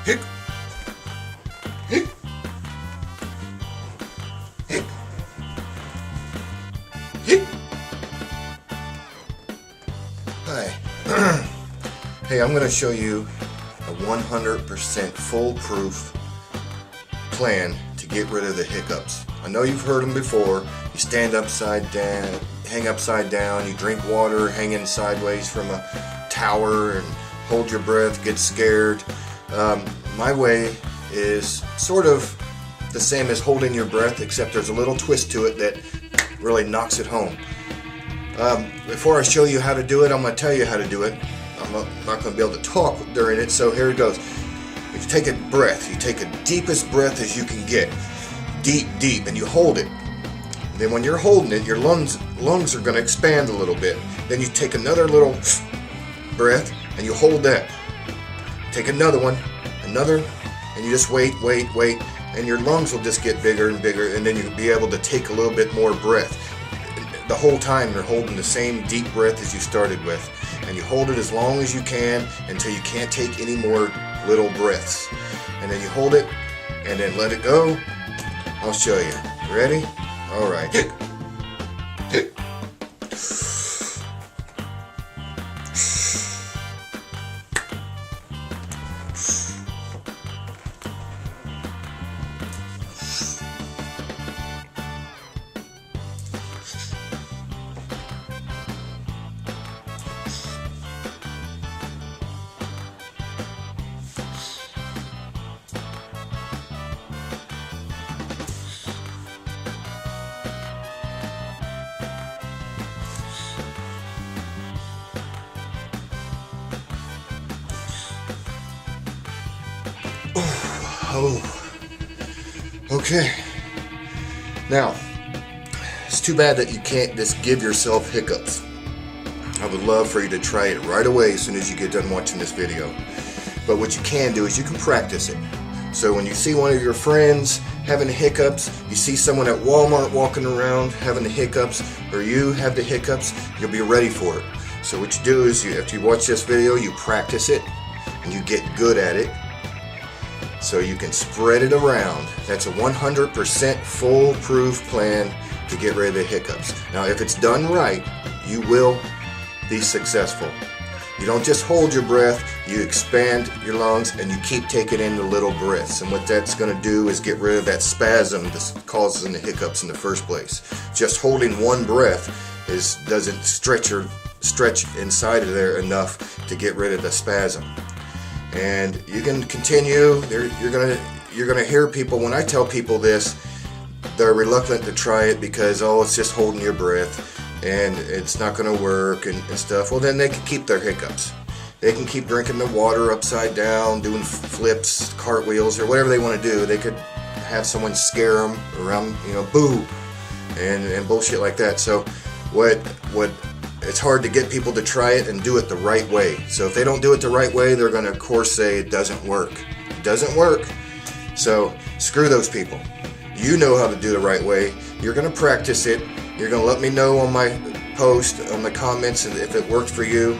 Hick. Hick. Hick. Hick. Hi. Hey, I'm going to show you a 100% foolproof plan to get rid of the hiccups. I know you've heard them before. You stand upside down, hang upside down, you drink water hanging sideways from a tower and hold your breath, get scared. My way is sort of the same as holding your breath, except there's a little twist to it that really knocks it home. Before I show you how to do it, I'm going to tell you how to do it. I'm not going to be able to talk during it, so here it goes. You take a breath. You take the deepest breath as you can get. Deep, and you hold it. Then when you're holding it, your lungs are going to expand a little bit. Then you take another little breath, and you hold that. Take another one, another, and you just wait, and your lungs will just get bigger and bigger, and then you'll be able to take a little bit more breath. The whole time you're holding the same deep breath as you started with, and you hold it as long as you can until you can't take any more little breaths, and then you hold it and then let it go. I'll show you. Ready? All right. Oh, okay. Now, it's too bad that you can't just give yourself hiccups. I would love for you to try it right away as soon as you get done watching this video. But what you can do is you can practice it. So when you see one of your friends having hiccups, you see someone at Walmart walking around having the hiccups, or you have the hiccups, you'll be ready for it. So what you do is, after you watch this video, you practice it, and you get good at it, so you can spread it around. That's a 100% foolproof plan to get rid of the hiccups. Now, if it's done right, you will be successful. You don't just hold your breath, you expand your lungs, and you keep taking in the little breaths. And what that's going to do is get rid of that spasm that's causing the hiccups in the first place. Just holding one breath doesn't stretch inside of there enough to get rid of the spasm. And you can continue. You're gonna hear people, when I tell people this, they're reluctant to try it because, oh, it's just holding your breath and it's not gonna work and stuff. Well, then they can keep their hiccups. They can keep drinking the water upside down, doing flips, cartwheels, or whatever they want to do. They could have someone scare them around, boo, and bullshit like that. So it's hard to get people to try it and do it the right way. So if they don't do it the right way, they're going to, of course, say it doesn't work. It doesn't work. So screw those people. You know how to do the right way. You're going to practice it. You're going to let me know on my post, on the comments, and if it worked for you.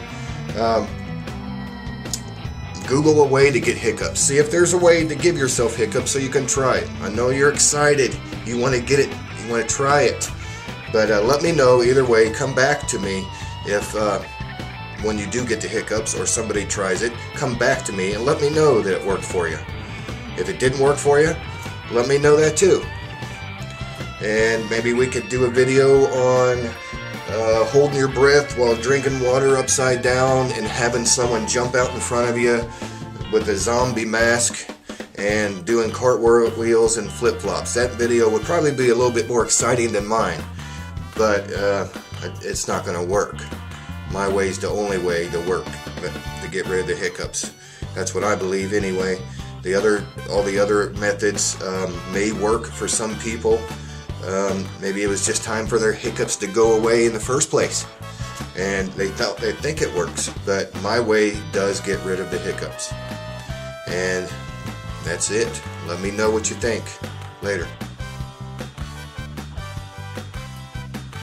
Google a way to get hiccups. See if there's a way to give yourself hiccups so you can try it. I know you're excited. You want to get it. You want to try it. But let me know either way. Come back to me if when you do get the hiccups or somebody tries it. Come back to me and let me know that it worked for you. If it didn't work for you, let me know that too. And maybe we could do a video on holding your breath while drinking water upside down and having someone jump out in front of you with a zombie mask and doing cartwheels and flip-flops. That video would probably be a little bit more exciting than mine, but it's not going to work. My way is the only way to work to get rid of the hiccups. That's what I believe anyway. All the other methods may work for some people. Maybe it was just time for their hiccups to go away in the first place, and they think it works. But my way does get rid of the hiccups, and that's it. Let me know what you think. Later.